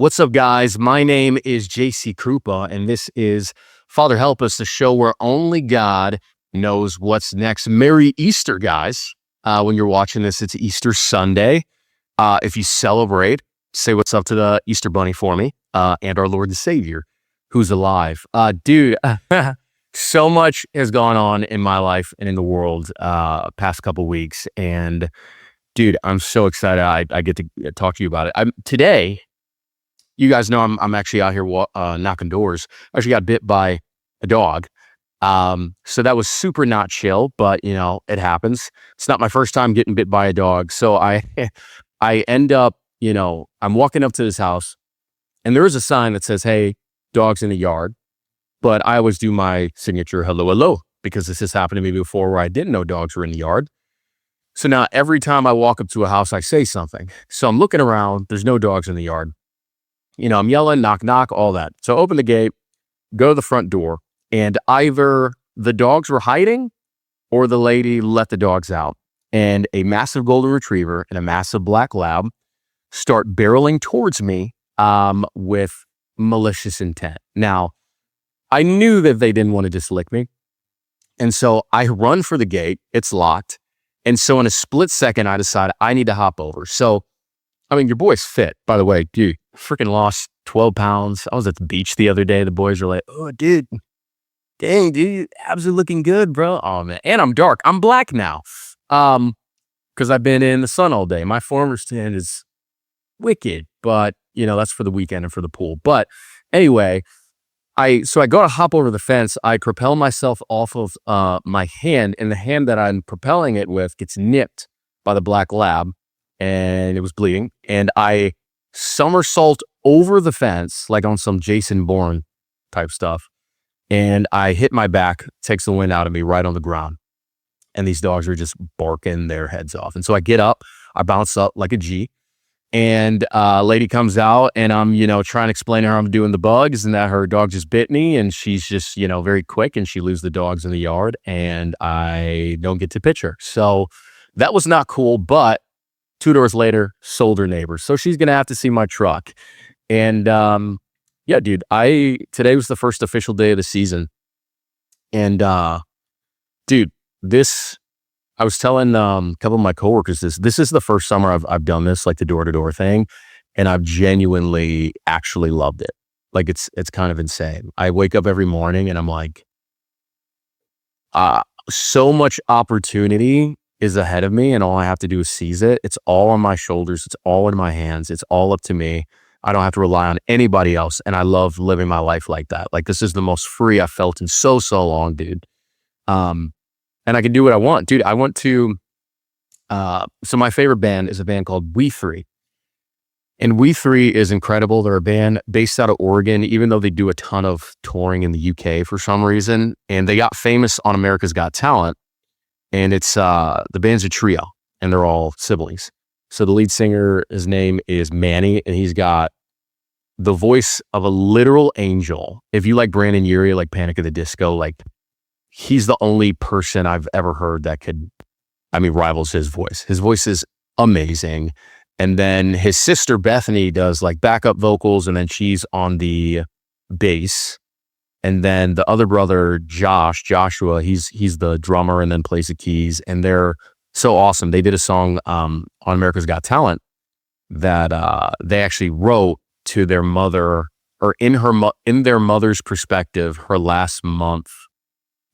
What's up, guys? My name is JC Kroupa, and this is Father Help Us, the show where only God knows what's next. Merry Easter, guys. When you're watching this, it's Easter Sunday. If you celebrate, say what's up to the Easter Bunny for me and our Lord and Savior, who's alive. Dude, so much has gone on in my life and in the world past couple weeks. And, dude, I'm so excited I get to talk to you about it. Today, you guys know I'm actually out here knocking doors. I actually got bit by a dog. So that was super not chill, but it happens. It's not my first time getting bit by a dog. So I end up, I'm walking up to this house and there is a sign that says, "Hey, dogs in the yard." But I always do my signature hello, hello, because this has happened to me before where I didn't know dogs were in the yard. So now every time I walk up to a house, I say something. So I'm looking around, there's no dogs in the yard. I'm yelling, knock, knock, all that. So I open the gate, go to the front door, and either the dogs were hiding or the lady let the dogs out. And a massive golden retriever and a massive black lab start barreling towards me with malicious intent. Now, I knew that they didn't want to just lick me. And so I run for the gate. It's locked. And so in a split second, I decide I need to hop over. So, your boy's fit, by the way, dude. Freaking lost 12 pounds. I was at the beach the other day. The boys were like, "Oh, dude, dang, dude, abs are looking good, bro." Oh, man. And I'm dark. I'm black now. Because I've been in the sun all day. My former stand is wicked, but, that's for the weekend and for the pool. But anyway, I go to hop over the fence. I propel myself off of my hand, and the hand that I'm propelling it with gets nipped by the black lab, and it was bleeding. And I somersault over the fence, like on some Jason Bourne type stuff. And I hit my back, takes the wind out of me right on the ground. And these dogs are just barking their heads off. And so I get up, I bounce up like a G. And a lady comes out and I'm, trying to explain to her I'm doing the bugs and that her dog just bit me. And she's just, very quick and she leaves the dogs in the yard and I don't get to pitch her. So that was not cool, but 2 doors later, sold her neighbor. So she's going to have to see my truck. And yeah, dude, today was the first official day of the season. And dude, I was telling a couple of my coworkers this is the first summer I've done this, like the door-to-door thing. And I've genuinely actually loved it. Like it's kind of insane. I wake up every morning and I'm like, so much opportunity is ahead of me and all I have to do is seize it. It's all on my shoulders. It's all in my hands. It's all up to me. I don't have to rely on anybody else. And I love living my life like that. Like this is the most free I've felt in so long, dude. And I can do what I want. Dude, I went to, so my favorite band is a band called We Three. And We Three is incredible. They're a band based out of Oregon, even though they do a ton of touring in the UK for some reason. And they got famous on America's Got Talent. And it's, the band's a trio and they're all siblings. So the lead singer, his name is Manny, and he's got the voice of a literal angel. If you like Brandon Urie, like Panic at the Disco, like he's the only person I've ever heard that rivals his voice. His voice is amazing. And then his sister Bethany does like backup vocals, and then she's on the bass. And then the other brother, Joshua, he's the drummer and then plays the keys. And they're so awesome. They did a song on America's Got Talent that they actually wrote to their mother, or in their mother's perspective, her last month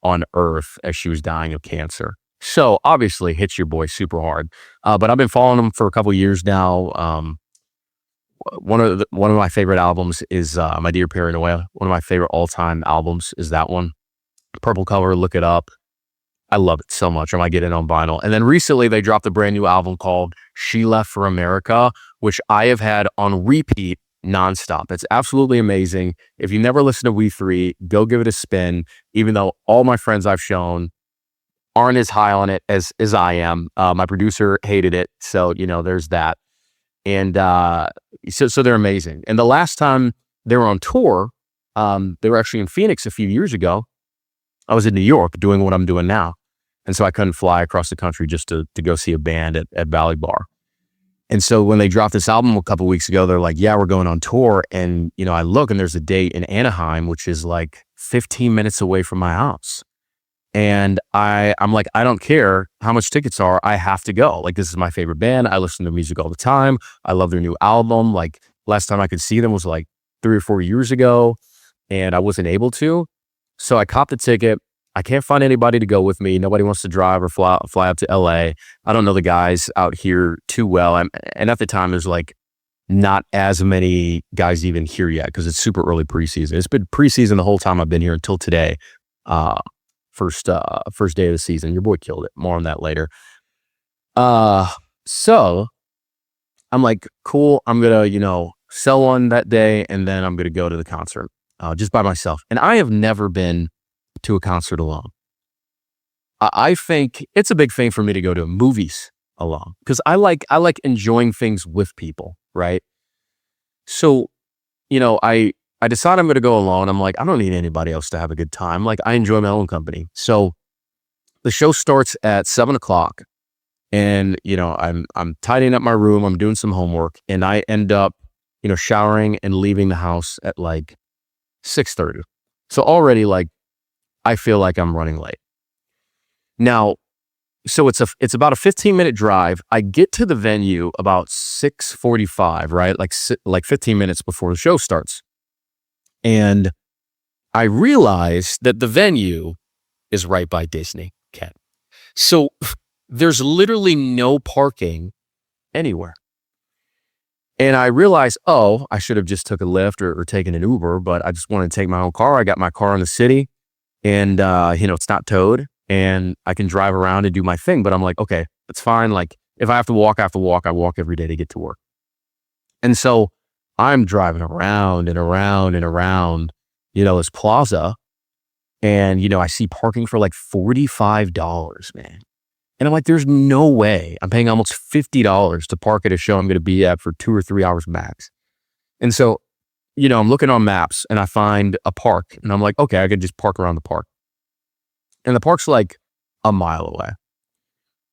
on Earth as she was dying of cancer. So obviously hits your boy super hard. But I've been following them for a couple years now. One of my favorite albums is My Dear Paranoia. One of my favorite all-time albums is that one. Purple cover, look it up. I love it so much. I might get it on vinyl. And then recently they dropped a brand new album called She Left for America, which I have had on repeat nonstop. It's absolutely amazing. If you never listen to We Three, go give it a spin, even though all my friends I've shown aren't as high on it as I am. My producer hated it. So, there's that. And so they're amazing. And the last time they were on tour, they were actually in Phoenix a few years ago. I was in New York doing what I'm doing now. And so I couldn't fly across the country just to go see a band at Valley Bar. And so when they dropped this album a couple weeks ago, they're like, yeah, we're going on tour. And, I look and there's a date in Anaheim, which is like 15 minutes away from my house. And I'm like, I don't care how much tickets are. I have to go. Like, this is my favorite band. I listen to music all the time. I love their new album. Like, last time I could see them was like 3 or 4 years ago, and I wasn't able to. So I copped the ticket. I can't find anybody to go with me. Nobody wants to drive or fly up to LA. I don't know the guys out here too well. And at the time, there's like not as many guys even here yet because it's super early preseason. It's been preseason the whole time I've been here until today. First day of the season. Your boy killed it. More on that later. So I'm like, cool. I'm gonna, sell one that day, and then I'm gonna go to the concert just by myself. And I have never been to a concert alone. I think it's a big thing for me to go to movies alone because I like enjoying things with people, right? So, I decide I'm going to go alone. I'm like, I don't need anybody else to have a good time. Like, I enjoy my own company. So the show starts at 7:00, and I'm tidying up my room. I'm doing some homework, and I end up showering and leaving the house at like 6:30. So already like I feel like I'm running late. Now, so it's about a 15-minute drive. I get to the venue about 6:45, right? Like 15 minutes before the show starts. And I realize that the venue is right by Disney. Okay. So there's literally no parking anywhere. And I realized, I should have just took a Lyft or taken an Uber, but I just wanted to take my own car. I got my car in the city, and, it's not towed, and I can drive around and do my thing. But I'm like, okay, that's fine. Like, if I have to walk, I have to walk. I walk every day to get to work. And so I'm driving around and around and around, this plaza, and, I see parking for like $45, man. And I'm like, there's no way I'm paying almost $50 to park at a show I'm going to be at for 2 or 3 hours max. And so, I'm looking on maps and I find a park, and I'm like, okay, I could just park around the park. And the park's like a mile away.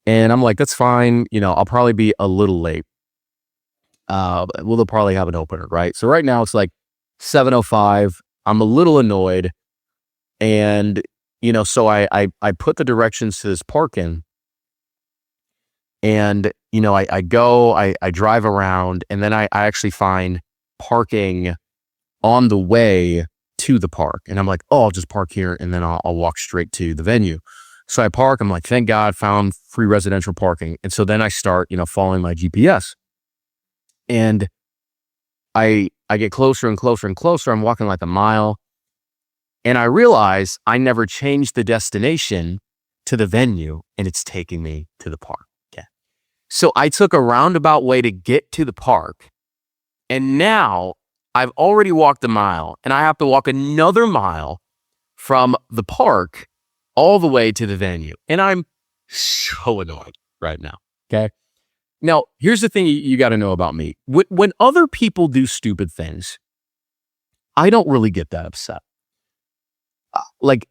And I'm like, that's fine. I'll probably be a little late. They'll probably have an opener, right? So right now it's like 7:05. I'm a little annoyed. And, so I put the directions to this park in. And, I go, I drive around, and then I actually find parking on the way to the park. And I'm like, I'll just park here, and then I'll walk straight to the venue. So I park. I'm like, thank God, found free residential parking. And so then I start, following my GPS. And I get closer and closer and closer. I'm walking like a mile. And I realize I never changed the destination to the venue, and it's taking me to the park. So I took a roundabout way to get to the park, and now I've already walked a mile, and I have to walk another mile from the park all the way to the venue. And I'm so annoyed right now, okay? Now, here's the thing you got to know about me. When other people do stupid things, I don't really get that upset. Like,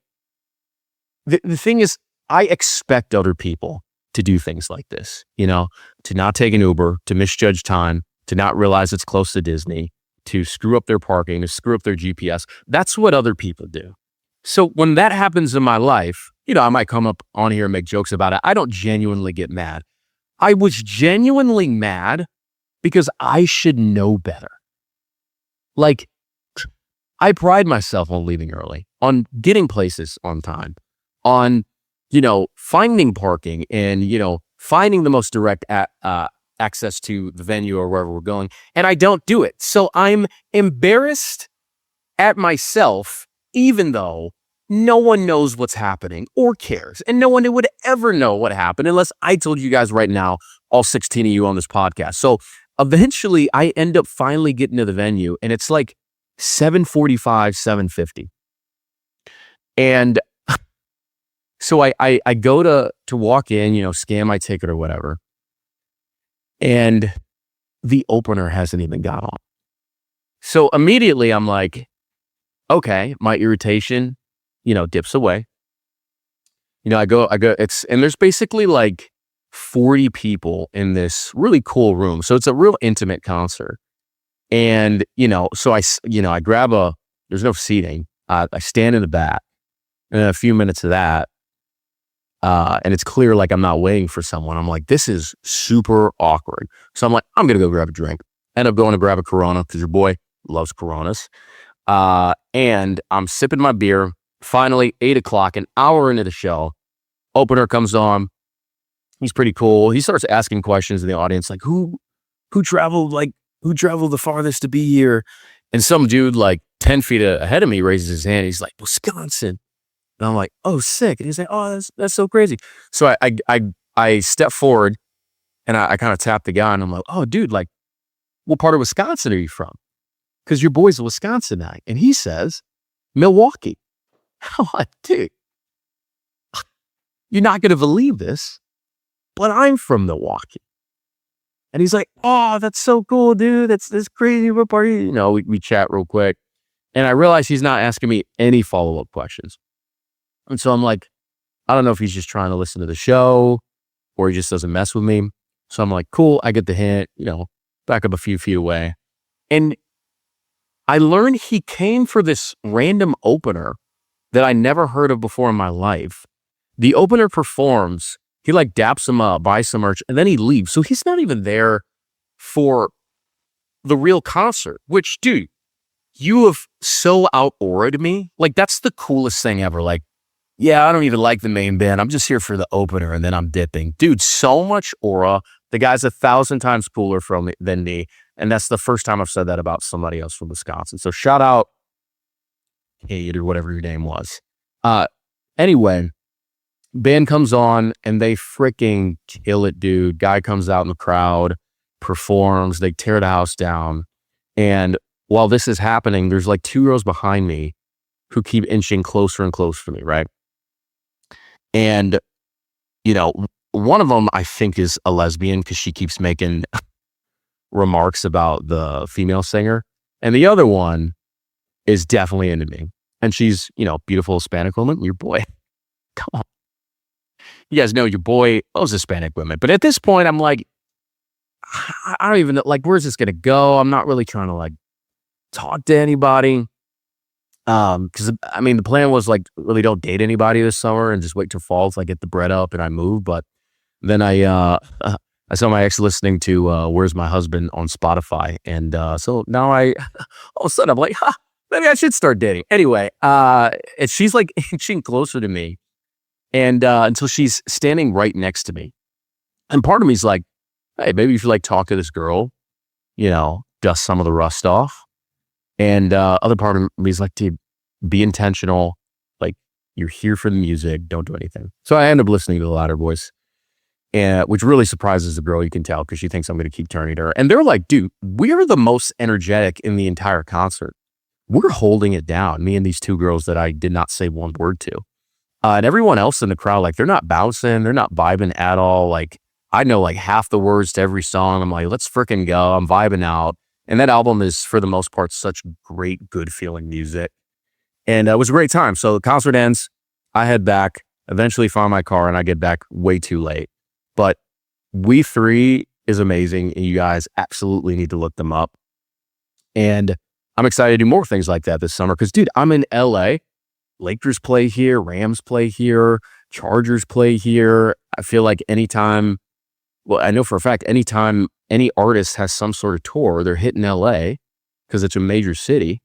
the thing is, I expect other people to do things like this, to not take an Uber, to misjudge time, to not realize it's close to Disney, to screw up their parking, to screw up their GPS. That's what other people do. So when that happens in my life, I might come up on here and make jokes about it. I don't genuinely get mad. I was genuinely mad because I should know better. Like, I pride myself on leaving early, on getting places on time, on finding parking and, finding the most direct access to the venue or wherever we're going. And I don't do it. So I'm embarrassed at myself, even though no one knows what's happening or cares. And no one would ever know what happened unless I told you guys right now, all 16 of you on this podcast. So eventually I end up finally getting to the venue, and it's like 7:45, 7:50. And so I go to walk in, scan my ticket or whatever. And the opener hasn't even got on. So immediately I'm like, okay, my irritation, dips away. I go, and there's basically like 40 people in this really cool room. So it's a real intimate concert. And, so I grab there's no seating. I stand in the back, and then a few minutes of that, and it's clear like I'm not waiting for someone. I'm like, this is super awkward. So I'm like, I'm going to go grab a drink. End up going to grab a Corona because your boy loves Coronas. And I'm sipping my beer. Finally, 8:00, an hour into the show, opener comes on. He's pretty cool. He starts asking questions in the audience, like, who traveled the farthest to be here? And some dude like 10 feet ahead of me raises his hand. He's like, Wisconsin. And I'm like, oh, sick. And he's like, oh, that's so crazy. So I step forward and I kind of tap the guy and I'm like, oh, dude, like, what part of Wisconsin are you from? Because your boy's a Wisconsinite. And he says, Milwaukee. I'm like, dude, you're not going to believe this, but I'm from Milwaukee. And he's like, oh, that's so cool, dude. That's crazy. What part are you? We chat real quick. And I realize he's not asking me any follow-up questions. And so I'm like, I don't know if he's just trying to listen to the show or he just doesn't mess with me. So I'm like, cool. I get the hint, back up a few feet away. And I learned he came for this random opener that I never heard of before in my life. The opener performs, he like daps him up, buys some merch, and then he leaves. So he's not even there for the real concert, which, dude, you have so out-auraed me. Like, that's the coolest thing ever. Like, yeah, I don't even like the main band. I'm just here for the opener and then I'm dipping. Dude, so much aura. The guy's 1,000 times cooler than me. And that's the first time I've said that about somebody else from Wisconsin. So shout out Kate or whatever your name was. Anyway, band comes on and they freaking kill it, dude. Guy comes out in the crowd, performs, they tear the house down. And while this is happening, there's like 2 rows behind me who keep inching closer and closer to me, right? And, one of them I think is a lesbian because she keeps making remarks about the female singer. And the other one is definitely into me. And she's, beautiful Hispanic woman. Your boy, come on. You guys know your boy loves Hispanic women. But at this point, I'm like, I don't even know, like, where's this going to go? I'm not really trying to like talk to anybody. Because the plan was like really don't date anybody this summer and just wait till fall till I get the bread up and I move. But then I saw my ex listening to Where's My Husband on Spotify, and so now all of a sudden I'm like, maybe I should start dating. Anyway, and she's like inching closer to me, and until she's standing right next to me, and part of me's like, hey, maybe you should like talk to this girl, dust some of the rust off. And other part of me is like, dude, be intentional. Like, you're here for the music. Don't do anything. So I end up listening to the latter voice, which really surprises the girl, you can tell, because she thinks I'm going to keep turning to her. And they're like, dude, we're the most energetic in the entire concert. We're holding it down, me and these 2 girls that I did not say one word to. And everyone else in the crowd, like, they're not bouncing. They're not vibing at all. Like, I know like half the words to every song. I'm like, let's freaking go. I'm vibing out. And that album is, for the most part, such great, good feeling music. And it was a great time. So the concert ends. I head back, eventually find my car, and I get back way too late. But We 3 is amazing. And you guys absolutely need to look them up. And I'm excited to do more things like that this summer. Because, dude, I'm in LA. Lakers play here. Rams play here. Chargers play here. I feel like anytime, well, I know for a fact, anytime any artist has some sort of tour, they're hitting LA because it's a major city.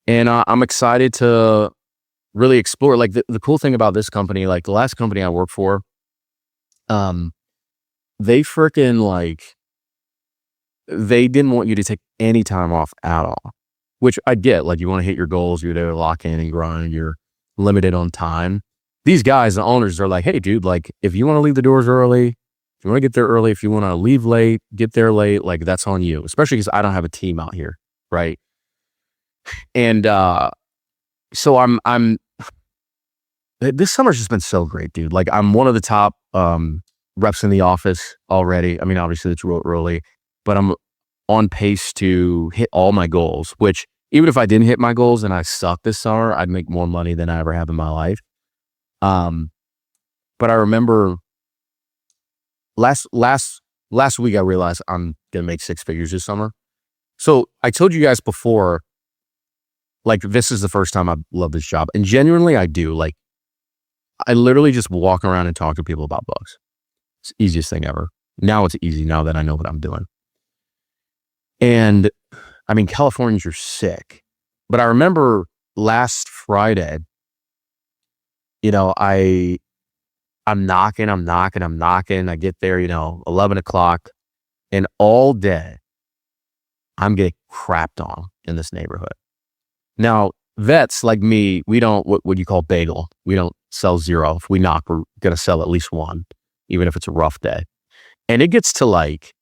And I'm excited to really explore. Like the cool thing about this company, like the last company I worked for, they freaking like, they didn't want you to take any time off at all, which I get. Like, you want to hit your goals, you're there to lock in and grind, you're limited on time. These guys, the owners, are like, hey, dude, like, if you want to leave the doors early, if you want to get there early, if you want to leave late, get there late, like, that's on you, especially because I don't have a team out here, right? And so I'm this summer's just been so great, dude. Like, I'm one of the top reps in the office already. I mean, obviously it's real early, but I'm on pace to hit all my goals, which even if I didn't hit my goals and I suck this summer, I'd make more money than I ever have in my life. But I remember last week I realized I'm going to make 6 figures this summer. So I told you guys before, like, this is the first time I love this job. And genuinely I do. Like, I literally just walk around and talk to people about books. It's the easiest thing ever. Now it's easy now that I know what I'm doing. And I mean, Californians are sick. But I remember last Friday, you know, I'm knocking. I get there, 11 o'clock, and all day I'm getting crapped on in this neighborhood. Now, vets like me, we don't, what you call bagel. We don't sell 0. If we knock, we're going to sell at least 1, even if it's a rough day. And it gets to like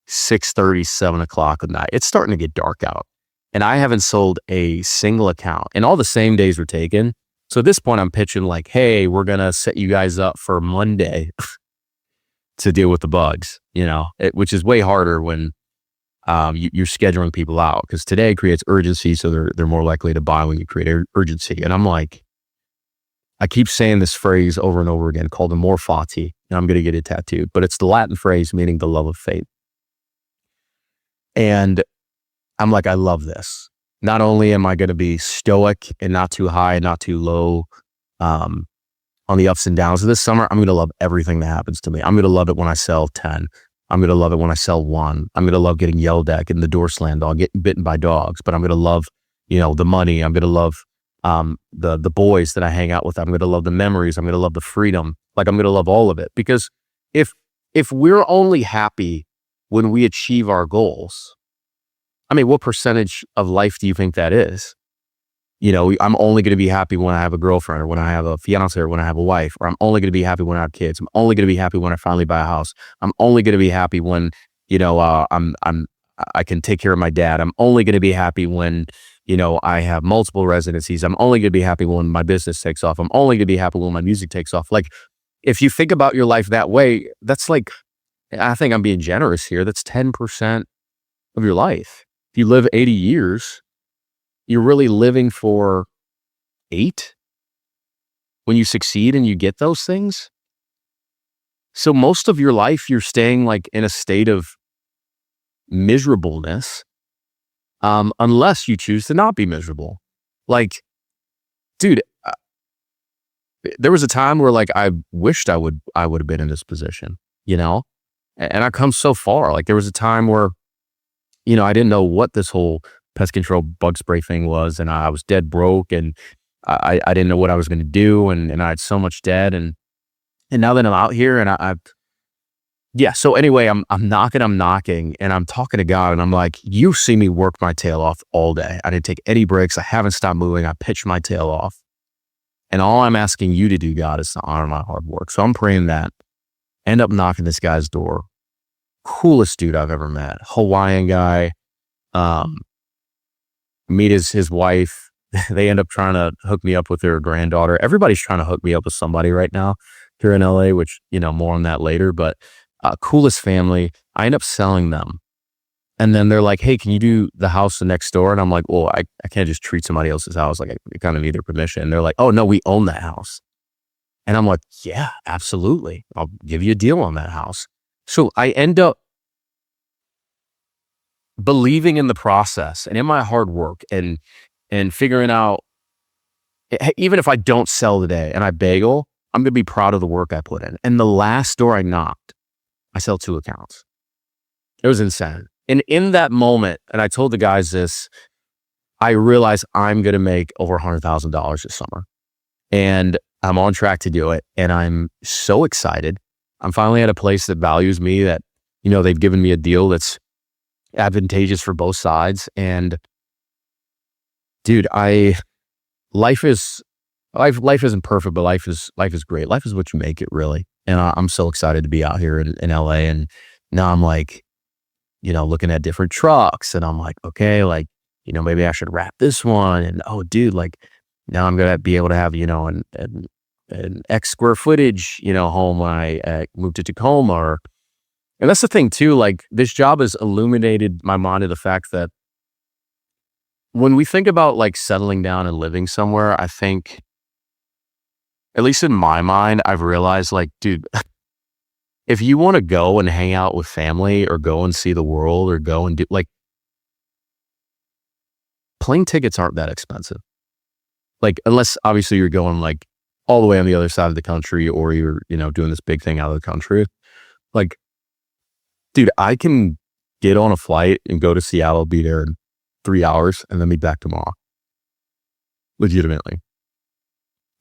6:30, 7 o'clock at night. It's starting to get dark out. And I haven't sold a single account. And all the same days were taken. So at this point, I'm pitching like, hey, we're going to set you guys up for Monday to deal with the bugs, which is way harder when you're scheduling people out, because today creates urgency. So they're more likely to buy when you create urgency. And I'm like, I keep saying this phrase over and over again called amor fati, and I'm going to get it tattooed, but it's the Latin phrase meaning the love of fate. And I'm like, I love this. Not only am I going to be stoic and not too high and not too low on the ups and downs of this summer, I'm going to love everything that happens to me. I'm going to love it when I sell 10. I'm going to love it when I sell 1. I'm going to love getting yelled at, getting the door slammed on, getting bitten by dogs. But I'm going to love, the money. I'm going to love the boys that I hang out with. I'm going to love the memories. I'm going to love the freedom. Like, I'm going to love all of it. Because if we're only happy when we achieve our goals, I mean, what percentage of life do you think that is? I'm only going to be happy when I have a girlfriend, or when I have a fiance, or when I have a wife, or I'm only going to be happy when I have kids. I'm only going to be happy when I finally buy a house. I'm only going to be happy when, I can take care of my dad. I'm only going to be happy when, I have multiple residencies. I'm only going to be happy when my business takes off. I'm only going to be happy when my music takes off. Like, if you think about your life that way, that's like, I think I'm being generous here. That's 10% of your life. If you live 80 years, you're really living for 8 when you succeed and you get those things. So most of your life, you're staying like in a state of miserableness, unless you choose to not be miserable. Like, dude, there was a time where like I wished I would have been in this position, and I've come so far. Like, there was a time where, I didn't know what this whole pest control bug spray thing was, and I was dead broke, and I didn't know what I was going to do, and I had so much debt, and now that I'm out here, and so anyway, I'm knocking, and I'm talking to God, and I'm like, you see me work my tail off all day. I didn't take any breaks. I haven't stopped moving. I pitched my tail off, and all I'm asking you to do, God, is to honor my hard work. So I'm praying that. End up knocking this guy's door. Coolest dude I've ever met. Hawaiian guy. Meet his wife. They end up trying to hook me up with their granddaughter. Everybody's trying to hook me up with somebody right now here in LA, which, more on that later, but coolest family. I end up selling them. And then they're like, hey, can you do the house next door? And I'm like, well, I can't just treat somebody else's house. Like, I kind of need their permission. And they're like, oh no, we own that house. And I'm like, yeah, absolutely. I'll give you a deal on that house. So I end up believing in the process and in my hard work and figuring out, even if I don't sell today and I bagel, I'm going to be proud of the work I put in. And the last door I knocked, I sell 2 accounts. It was insane. And in that moment, and I told the guys this, I realized I'm going to make over $100,000 this summer, and I'm on track to do it. And I'm so excited. I'm finally at a place that values me, that, they've given me a deal that's advantageous for both sides. And dude, life isn't perfect, but life is great. Life is what you make it, really. And I'm so excited to be out here in LA. And now I'm like, looking at different trucks, and I'm like, okay, like, maybe I should wrap this one. And oh dude, like, now I'm going to be able to have, an X square footage, home when I moved to Tacoma. And that's the thing too, like, this job has illuminated my mind to the fact that when we think about like settling down and living somewhere, I think, at least in my mind, I've realized, like, dude, if you want to go and hang out with family or go and see the world or go and do like plane tickets aren't that expensive. Like, unless obviously you're going like all the way on the other side of the country or you're, doing this big thing out of the country. Like, dude, I can get on a flight and go to Seattle, be there in 3 hours and then be back tomorrow. Legitimately.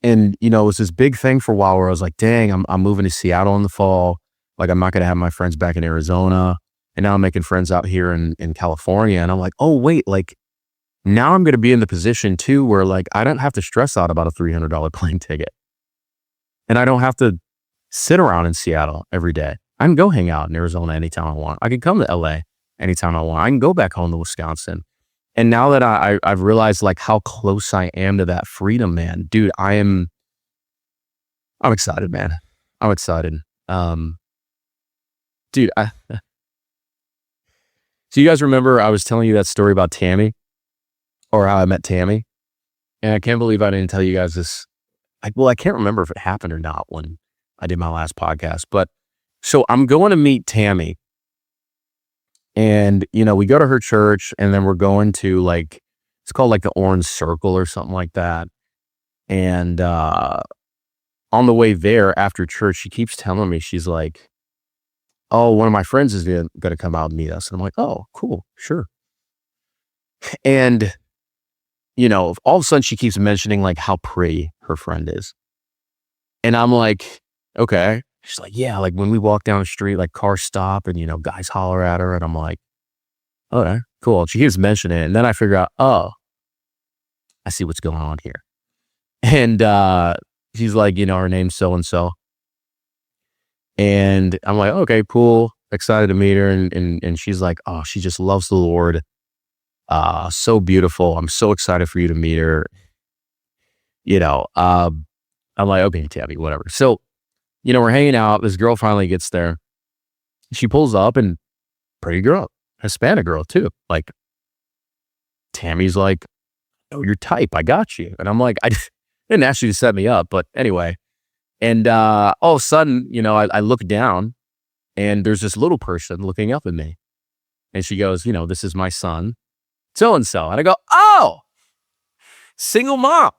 And, it was this big thing for a while where I was like, dang, I'm moving to Seattle in the fall. Like, I'm not going to have my friends back in Arizona. And now I'm making friends out here in California. And I'm like, oh, wait, like now I'm going to be in the position too, where like, I don't have to stress out about a $300 plane ticket. And I don't have to sit around in Seattle every day. I can go hang out in Arizona anytime I want. I can come to LA anytime I want. I can go back home to Wisconsin. And now that I've realized like how close I am to that freedom, man, dude, I'm excited, man. I'm excited. Dude, so you guys remember I was telling you that story about Tammy or how I met Tammy? And I can't believe I didn't tell you guys this. I can't remember if it happened or not when I did my last podcast, but so I'm going to meet Tammy. And, we go to her church and then we're going to like, it's called like the Orange Circle or something like that. And on the way there after church, she keeps telling me, she's like, oh, one of my friends is going to come out and meet us. And I'm like, oh, cool, sure. And, all of a sudden she keeps mentioning like how pretty her friend is. And I'm like, okay. She's like, yeah, like when we walk down the street, like cars stop and, guys holler at her. And I'm like, okay, cool. And she keeps mentioning it. And then I figure out, oh, I see what's going on here. And she's like, her name's so-and-so. And I'm like, okay, cool. Excited to meet her. And she's like, oh, she just loves the Lord. So beautiful. I'm so excited for you to meet her. I'm like, okay, Tammy, whatever. So, we're hanging out. This girl finally gets there. She pulls up and pretty girl, Hispanic girl too. Like Tammy's like, oh, you're type. I got you. And I'm like, I didn't ask you to set me up, but anyway. And all of a sudden, I look down and there's this little person looking up at me. And she goes, this is my son, so-and-so. And I go, oh, single mom.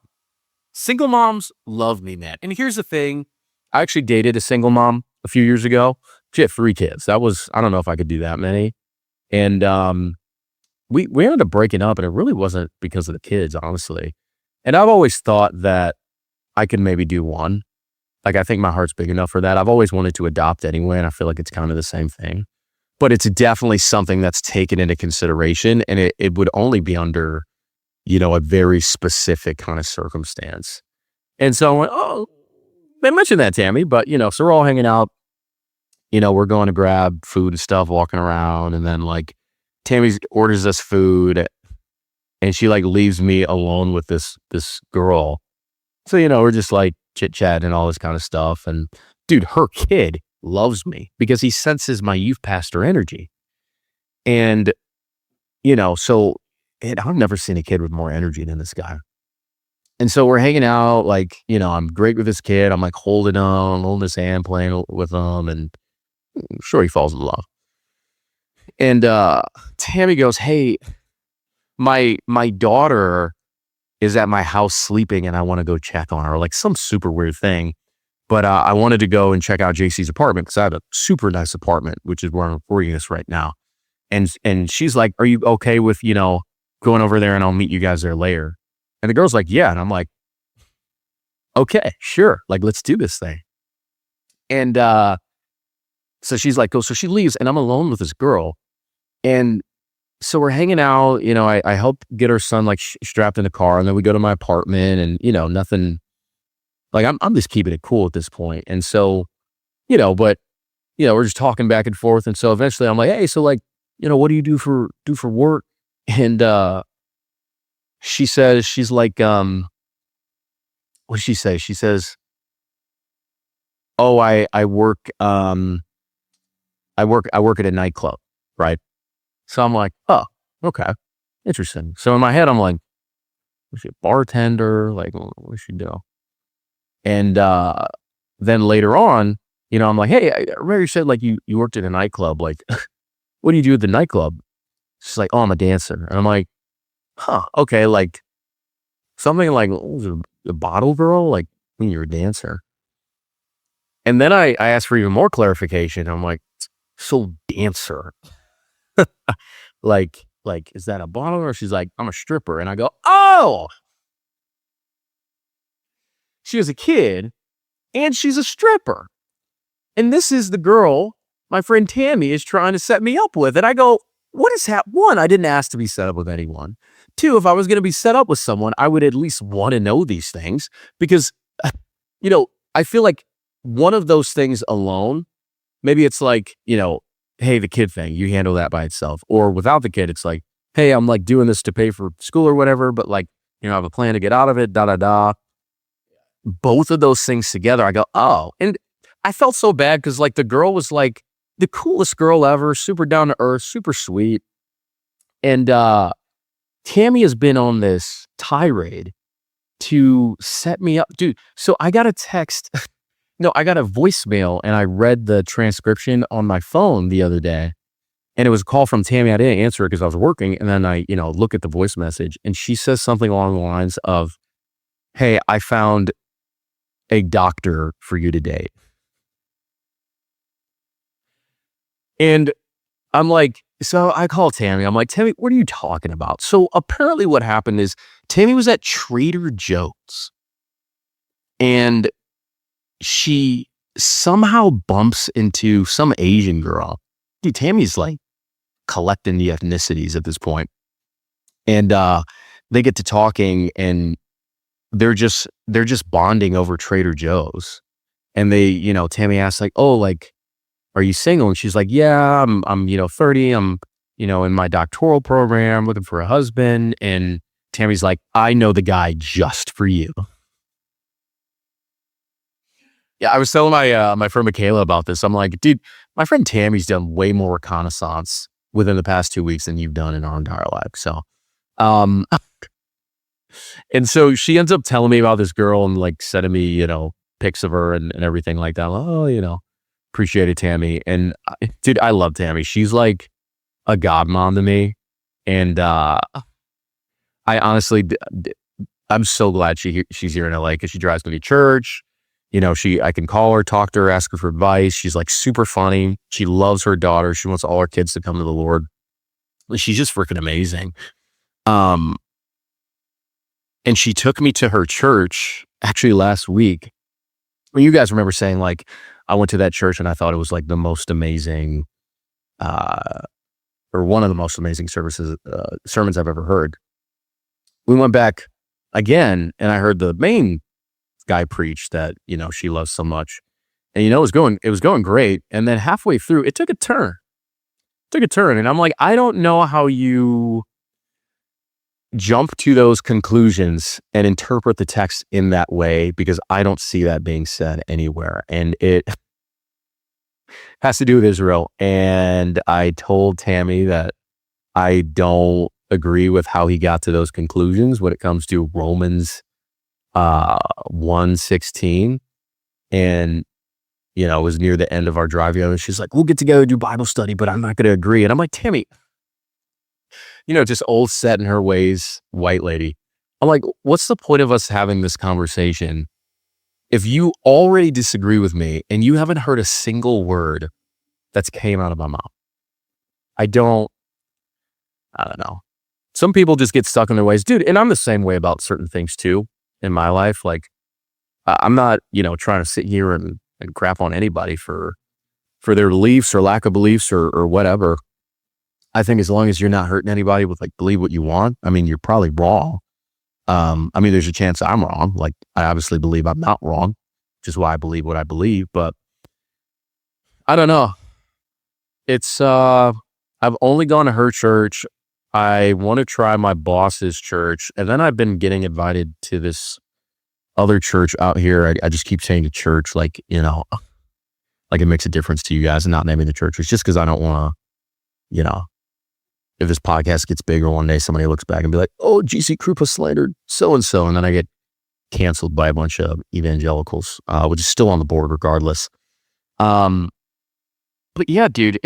Single moms love me, man. And here's the thing. I actually dated a single mom a few years ago. She had 3 kids. I don't know if I could do that many. And we ended up breaking up, and it really wasn't because of the kids, honestly. And I've always thought that I could maybe do one. Like, I think my heart's big enough for that. I've always wanted to adopt anyway, and I feel like it's kind of the same thing. But it's definitely something that's taken into consideration, and it would only be under, a very specific kind of circumstance. And so I went, oh, they mentioned that, Tammy, but, so we're all hanging out, we're going to grab food and stuff, walking around. And then like Tammy orders us food and she like leaves me alone with this girl. So, we're just like chit chat and all this kind of stuff. And dude, her kid loves me because he senses my youth pastor energy. And, I've never seen a kid with more energy than this guy. And so we're hanging out, like, I'm great with this kid. I'm like holding his hand, playing with him, and I'm sure he falls in love. And Tammy goes, hey, my daughter is at my house sleeping and I want to go check on her, like some super weird thing. But I wanted to go and check out JC's apartment because I have a super nice apartment, which is where I'm recording this right now. And she's like, are you okay with, going over there and I'll meet you guys there later? And the girl's like, yeah. And I'm like, okay, sure. Like, let's do this thing. And so she's like, oh, so she leaves and I'm alone with this girl. And so we're hanging out, I help get her son like strapped in the car, and then we go to my apartment and, nothing, like I'm just keeping it cool at this point. And so, but, we're just talking back and forth. And so eventually I'm like, hey, so like, what do you do for work? And she says, she's like, what did she say? She says, oh, I work at a nightclub, right? So I'm like, oh, okay, interesting. So in my head, I'm like, was she a bartender? Like, what does she do? And then later on, I'm like, hey, I remember you said like you worked at a nightclub. Like, what do you do at the nightclub? She's like, oh, I'm a dancer. And I'm like, huh, okay, like something like what was it, a bottle girl, like when you're a dancer. And then I asked for even more clarification. I'm like, so dancer, like is that a bottle girl? She's like, I'm a stripper. And I go, oh, she was a kid and she's a stripper. And this is the girl my friend Tammy is trying to set me up with. And I go, what is that? One, I didn't ask to be set up with anyone. Two, if I was going to be set up with someone, I would at least want to know these things because, I feel like one of those things alone, maybe it's like, hey, the kid thing, you handle that by itself. Or without the kid, it's like, hey, I'm like doing this to pay for school or whatever, but like, I have a plan to get out of it, da, da, da. Both of those things together, I go, oh. And I felt so bad because like the girl was like the coolest girl ever, super down to earth, super sweet. And Tammy has been on this tirade to set me up. Dude, so I got a text. No, I got a voicemail and I read the transcription on my phone the other day. And it was a call from Tammy. I didn't answer it because I was working. And then I, look at the voice message and she says something along the lines of, hey, I found a doctor for you to date. And I'm like, so I call Tammy. I'm like, Tammy, what are you talking about? So apparently what happened is Tammy was at Trader Joe's and she somehow bumps into some Asian girl. Dude, Tammy's like collecting the ethnicities at this point. And they get to talking and they're just bonding over Trader Joe's. And they, Tammy asks like, oh, like, are you single? And she's like, yeah, I'm 30. I'm, in my doctoral program looking for a husband. And Tammy's like, I know the guy just for you. Yeah, I was telling my friend Michaela about this. I'm like, dude, my friend Tammy's done way more reconnaissance within the past 2 weeks than you've done in our entire life. So, and so she ends up telling me about this girl and like sending me, pics of her and everything like that. Oh, appreciate it, Tammy. And dude, I love Tammy. She's like a godmom to me. And I honestly, I'm so glad she's here in LA because she drives me to church. I can call her, talk to her, ask her for advice. She's like super funny. She loves her daughter. She wants all her kids to come to the Lord. She's just freaking amazing. And she took me to her church actually last week. Well, you guys remember saying like, I went to that church and I thought it was like the most amazing, or one of the most amazing sermons I've ever heard. We went back again and I heard the main guy preach that, she loves so much. And, it was going great. And then halfway through, it took a turn. And I'm like, I don't know how you jump to those conclusions and interpret the text in that way, because I don't see that being said anywhere. And it has to do with Israel. And I told Tammy that I don't agree with how he got to those conclusions when it comes to Romans 1:16. And, it was near the end of our drive. And she's like, we'll get together and do Bible study, but I'm not going to agree. And I'm like, Tammy, just old set in her ways, white lady. I'm like, what's the point of us having this conversation if you already disagree with me and you haven't heard a single word that's came out of my mouth? I don't know. Some people just get stuck in their ways, dude. And I'm the same way about certain things too in my life. Like I'm not, trying to sit here and crap on anybody for their beliefs or lack of beliefs or whatever. I think as long as you're not hurting anybody with like, believe what you want. I mean, you're probably wrong. There's a chance I'm wrong. Like I obviously believe I'm not wrong, which is why I believe what I believe, but I don't know. It's, I've only gone to her church. I want to try my boss's church. And then I've been getting invited to this other church out here. I just keep saying to church, like, like it makes a difference to you guys and not naming the church. It's just because I don't want to, if this podcast gets bigger one day, somebody looks back and be like, oh, JC Kroupa slandered so-and-so. And then I get canceled by a bunch of evangelicals, which is still on the board regardless. Um, but yeah, dude,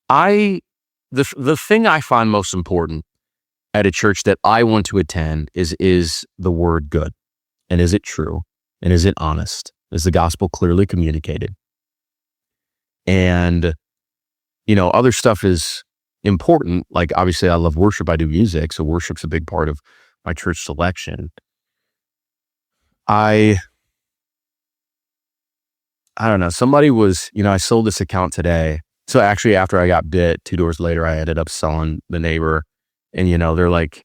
I, the thing I find most important at a church that I want to attend is the word good. And is it true? And is it honest? Is the gospel clearly communicated? And, other stuff is important. Like, obviously, I love worship. I do music. So worship's a big part of my church selection. I don't know. Somebody was, I sold this account today. So actually, after I got bit, 2 doors later, I ended up selling the neighbor. And, they're like,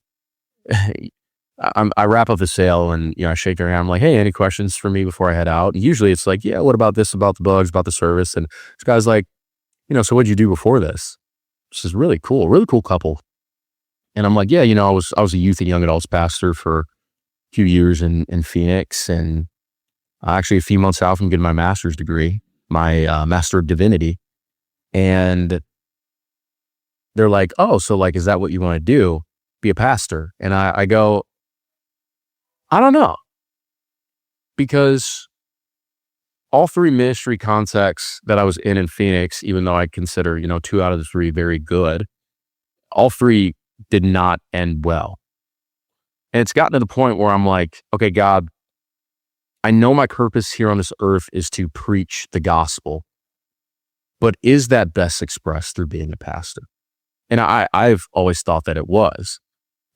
I wrap up the sale and, I shake their hand. I'm like, hey, any questions for me before I head out? And usually it's like, yeah, what about this, about the bugs, about the service? And this guy's like, so what'd you do before this? This is really cool couple. And I'm like, yeah, I was a youth and young adults pastor for a few years in Phoenix. And actually a few months out from getting my master's degree, my Master of Divinity. And they're like, oh, so like, is that what you want to do? Be a pastor? And I go, I don't know. Because all 3 ministry contexts that I was in Phoenix, even though I consider, 2 out of the 3 very good, all 3 did not end well. And it's gotten to the point where I'm like, okay, God, I know my purpose here on this earth is to preach the gospel, but is that best expressed through being a pastor? And I've always thought that it was.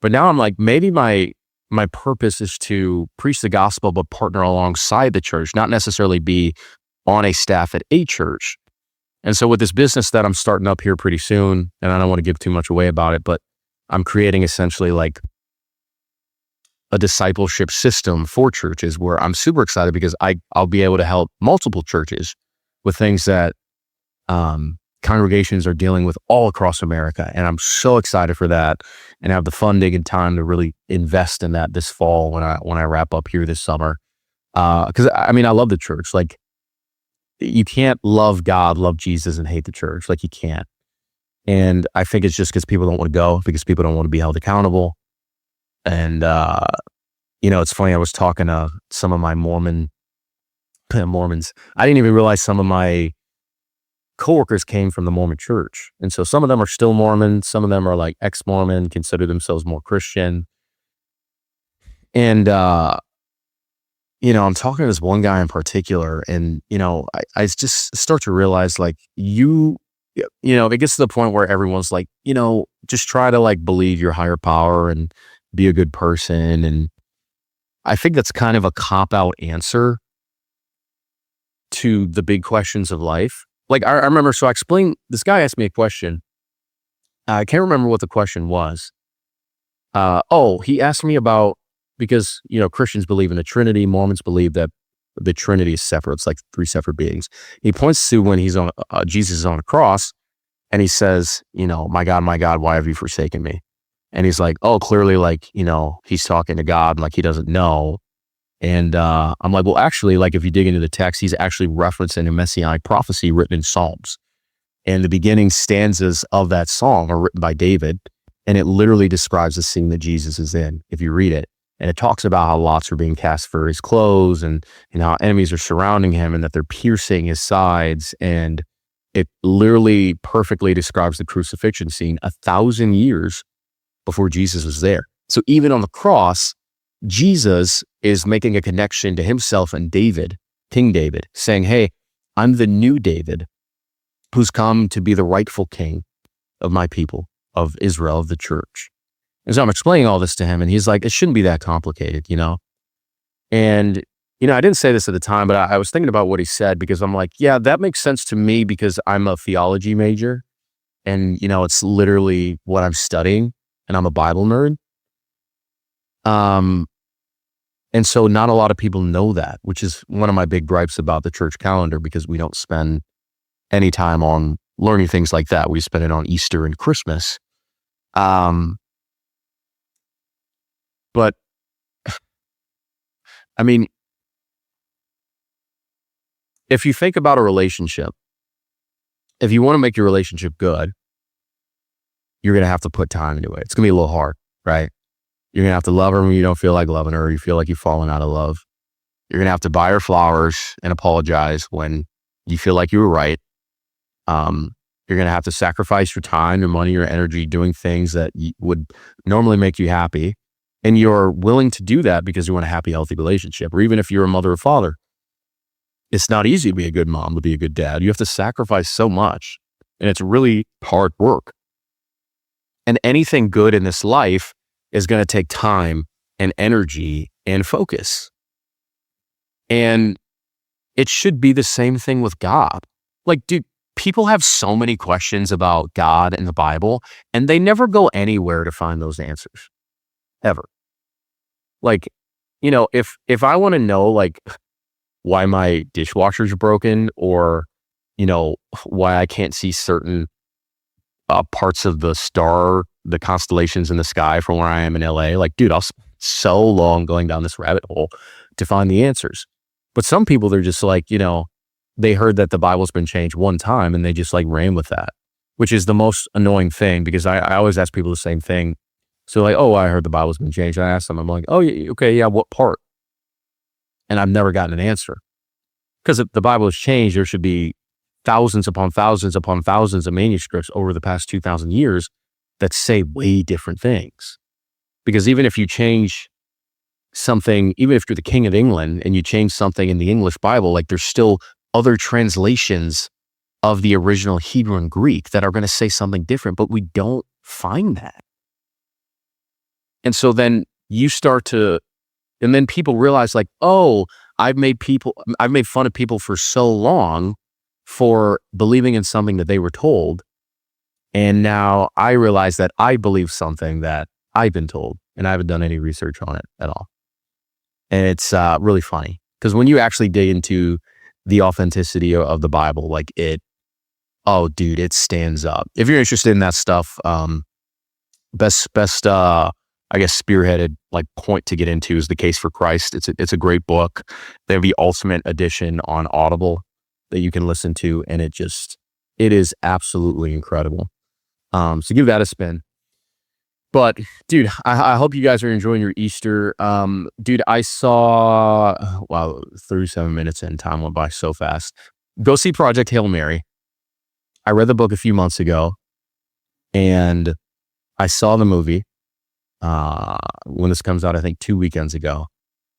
But now I'm like, maybe my purpose is to preach the gospel, but partner alongside the church, not necessarily be on a staff at a church. And so with this business that I'm starting up here pretty soon, and I don't want to give too much away about it, but I'm creating essentially like a discipleship system for churches where I'm super excited because I'll be able to help multiple churches with things that congregations are dealing with all across America. And I'm so excited for that and have the funding and time to really invest in that this fall when I wrap up here this summer. Cause I love the church. Like, you can't love God, love Jesus and hate the church. Like, you can't. And I think it's just because people don't want to go, because people don't want to be held accountable. And, it's funny. I was talking to some of my Mormons. I didn't even realize some of my coworkers came from the Mormon church. And so some of them are still Mormon. Some of them are like ex-Mormon, consider themselves more Christian. And, I'm talking to this one guy in particular, and, I just start to realize like it gets to the point where everyone's like, just try to like believe your higher power and be a good person. And I think that's kind of a cop-out answer to the big questions of life. Like, I remember, so I explained, this guy asked me a question. I can't remember what the question was. He asked me about, because, Christians believe in the Trinity. Mormons believe that the Trinity is separate. It's like 3 separate beings. He points to when he's on, Jesus is on a cross, and he says, my God, why have you forsaken me? And he's like, oh, clearly, like, he's talking to God, like he doesn't know. And I'm like, well, actually, like if you dig into the text, he's actually referencing a messianic prophecy written in Psalms. And the beginning stanzas of that song are written by David. And it literally describes the scene that Jesus is in, if you read it. And it talks about how lots are being cast for his clothes and how enemies are surrounding him and that they're piercing his sides. And it literally perfectly describes the crucifixion scene 1,000 years before Jesus was there. So even on the cross, Jesus is making a connection to himself and David, King David, saying, hey, I'm the new David who's come to be the rightful king of my people, of Israel, of the church. And so I'm explaining all this to him, and he's like, it shouldn't be that complicated, And, I didn't say this at the time, but I was thinking about what he said, because I'm like, yeah, that makes sense to me because I'm a theology major and, it's literally what I'm studying, and I'm a Bible nerd. And so not a lot of people know that, which is one of my big gripes about the church calendar, because we don't spend any time on learning things like that. We spend it on Easter and Christmas. But if you think about a relationship, if you want to make your relationship good, you're going to have to put time into it. It's going to be a little hard, right? You're going to have to love her when you don't feel like loving her, or you feel like you've fallen out of love. You're going to have to buy her flowers and apologize when you feel like you were right. You're going to have to sacrifice your time, your money, your energy doing things that would normally make you happy. And you're willing to do that because you want a happy, healthy relationship. Or even if you're a mother or father, it's not easy to be a good mom, to be a good dad. You have to sacrifice so much, and it's really hard work. And anything good in this life is going to take time and energy and focus. And it should be the same thing with God. Like, dude, people have so many questions about God and the Bible, and they never go anywhere to find those answers, ever. Like, if I want to know, like, why my dishwasher's broken, or, why I can't see certain parts of the constellations in the sky from where I am in LA, like, dude, I'll spend so long going down this rabbit hole to find the answers. But some people, they're just like, they heard that the Bible's been changed one time and they just like ran with that, which is the most annoying thing, because I always ask people the same thing. So like, oh, I heard the Bible's been changed. I asked them, I'm like, oh, okay, yeah, what part? And I've never gotten an answer. Because if the Bible is changed, there should be thousands upon thousands upon thousands of manuscripts over the past 2,000 years that say way different things. Because even if you change something, even if you're the King of England and you change something in the English Bible, like, there's still other translations of the original Hebrew and Greek that are going to say something different, but we don't find that. And so then and then people realize, like, oh, I've made fun of people for so long for believing in something that they were told. And now I realize that I believe something that I've been told, and I haven't done any research on it at all. And it's really funny, because when you actually dig into the authenticity of the Bible, like, it stands up. If you're interested in that stuff, best I guess spearheaded like point to get into is The Case for Christ. It's a great book. They have the Ultimate Edition on Audible that you can listen to, and it is absolutely incredible. So give that a spin. But dude, I hope you guys are enjoying your Easter. Dude, I saw, 37 minutes in, time went by so fast. Go see Project Hail Mary. I read the book a few months ago, and I saw the movie when this comes out, I think 2 weekends ago.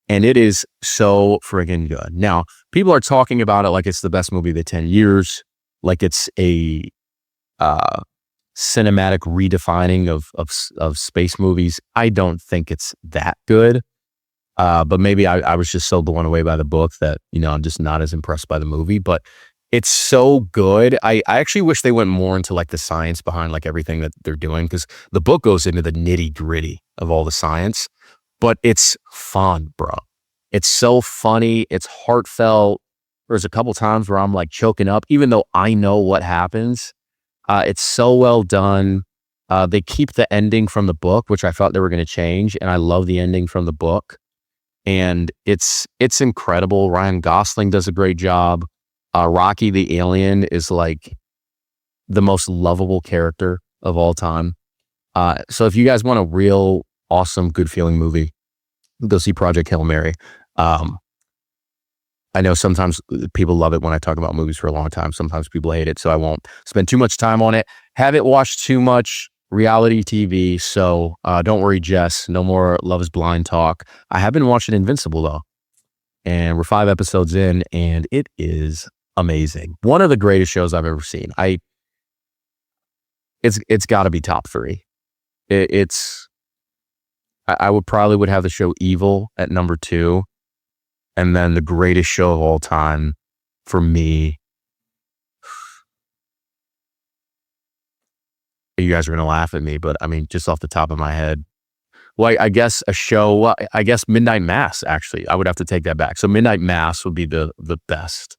And it is so friggin' good. Now, people are talking about it like it's the best movie of the 10 years, like it's a cinematic redefining of space movies. I don't think it's that good. But maybe I was just so blown away by the book that, I'm just not as impressed by the movie. But it's so good. I actually wish they went more into like the science behind like everything that they're doing, because the book goes into the nitty gritty of all the science, but it's fun, bro. It's so funny. It's heartfelt. There's a couple times where I'm like choking up, even though I know what happens. It's so well done. They keep the ending from the book, which I thought they were going to change. And I love the ending from the book. And it's incredible. Ryan Gosling does a great job. Rocky the alien is like the most lovable character of all time. So if you guys want a real awesome, good feeling movie, go see Project Hail Mary. I know sometimes people love it when I talk about movies for a long time. Sometimes people hate it, so I won't spend too much time on it. Haven't watched too much reality TV, so don't worry, Jess. No more Love is Blind talk. I have been watching Invincible, though, and we're 5 episodes in, and it is amazing. One of the greatest shows I've ever seen. It's got to be top 3. I would probably have the show Evil at number 2. And then the greatest show of all time for me. You guys are going to laugh at me, but I mean, just off the top of my head. Well, I guess Midnight Mass, actually. I would have to take that back. So Midnight Mass would be the best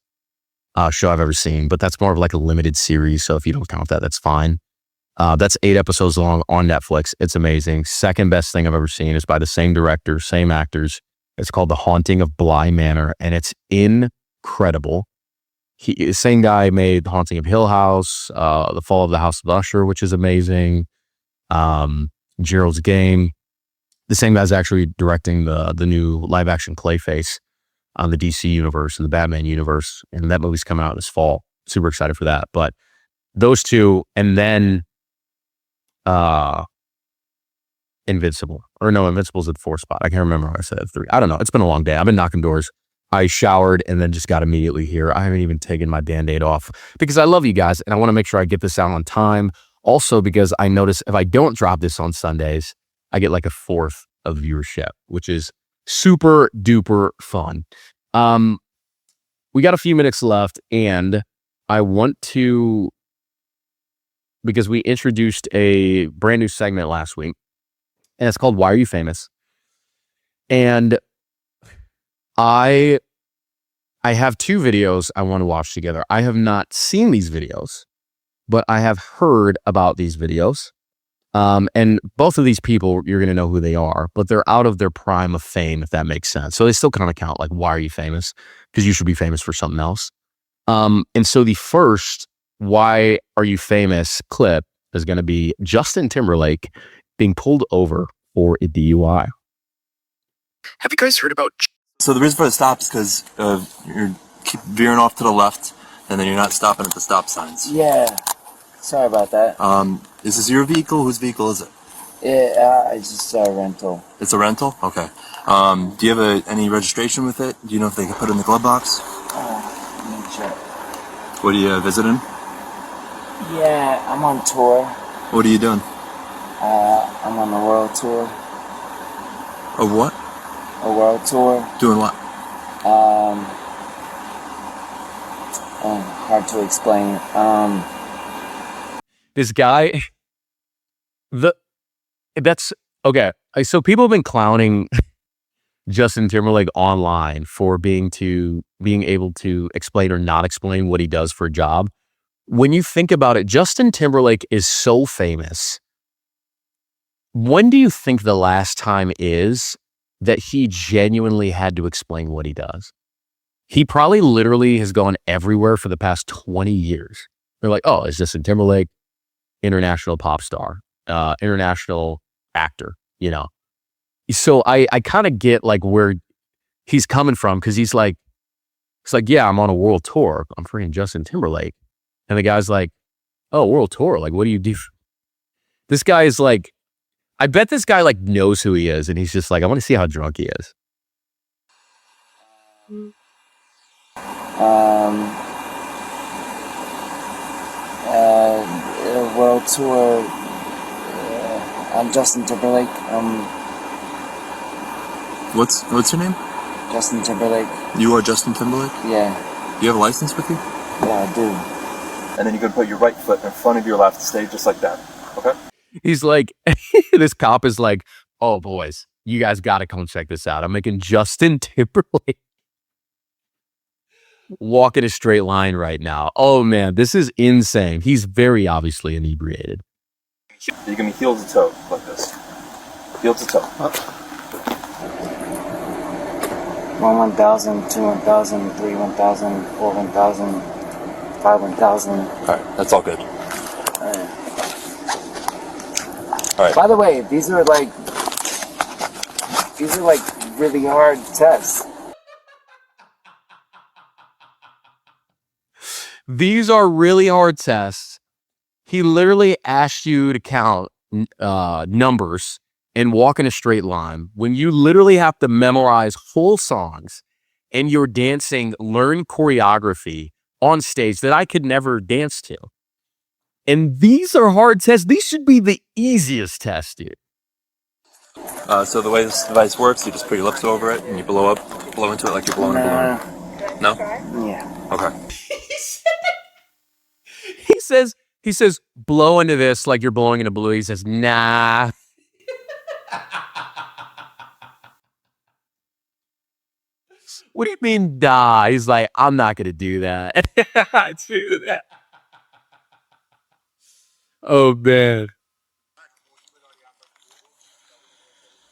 show I've ever seen, but that's more of like a limited series. So if you don't count that, that's fine. That's 8 episodes long on Netflix. It's amazing. Second best thing I've ever seen is by the same director, same actors. It's called The Haunting of Bly Manor, and it's incredible. The same guy made The Haunting of Hill House, The Fall of the House of Usher, which is amazing. Gerald's Game. The same guy's actually directing the new live action Clayface. on the DC universe and the Batman universe. And that movie's coming out this fall. Super excited for that. But those two, and then Invincible's at the 4th spot. I can't remember how I said 3. I don't know. It's been a long day. I've been knocking doors. I showered and then just got immediately here. I haven't even taken my Band-Aid off because I love you guys and I want to make sure I get this out on time. Also, because I notice if I don't drop this on Sundays, I get like a 4th of viewership, which is super duper fun. We got a few minutes left and I want to, because we introduced a brand new segment last week and it's called Why Are You Famous? And I have 2 videos I want to watch together. I have not seen these videos, but I have heard about these videos. And both of these people, you're going to know who they are, but they're out of their prime of fame, if that makes sense. So they still kind of count like, why are you famous? Because you should be famous for something else. And so the first Why Are You Famous clip is going to be Justin Timberlake being pulled over for a DUI. Have you guys heard about... So the reason for the stop is because you're keep veering off to the left, and then you're not stopping at the stop signs. Yeah. Sorry about that. Is this your vehicle? Whose vehicle is it? It's just a rental. It's a rental? Okay. Do you have any registration with it? Do you know if they can put it in the glove box? Let me check. What are you visiting? Yeah, I'm on tour. What are you doing? I'm on a world tour. Of what? A world tour. Doing what? Hard to explain. This guy, that's okay. So people have been clowning Justin Timberlake online for being able to explain or not explain what he does for a job. When you think about it, Justin Timberlake is so famous. When do you think the last time is that he genuinely had to explain what he does? He probably literally has gone everywhere for the past 20 years. They're like, oh, it's Justin Timberlake, international pop star, international actor, you know? So I kind of get like where he's coming from, because it's like, yeah, I'm on a world tour. I'm freaking Justin Timberlake. And the guy's like, oh, world tour? Like, what do you do? This guy is like, I bet this guy like knows who he is. And he's just like, I want to see how drunk he is. World tour. I'm Justin Timberlake. What's your name? Justin Timberlake. You are Justin Timberlake? Yeah. Do you have a license with you? Yeah, I do. And then you can put your right foot in front of your left, stay just like that. Okay? He's like, this cop is like, oh, boys, you guys got to come check this out. I'm making Justin Timberlake walk in a straight line right now. Oh, man, this is insane. He's very obviously inebriated. You can be heel to toe like this. Heel to toe. 1,000, 2 1,000, 3 1,000, 4 1,000, 5 1,000. All right, that's all good. All right. By the way, these are like really hard tests. These are really hard tests. He literally asked you to count numbers and walk in a straight line when you literally have to memorize whole songs and you're dancing, learn choreography on stage that I could never dance to. And these are hard tests. These should be the easiest tests, dude. So the way this device works, you just put your lips over it and you blow into it like you're blowing a balloon. No? Yeah. Okay. He says, blow into this like you're blowing in a balloon. He says, nah. What do you mean, nah? He's like, I'm not going to do that. Do that. Oh, man.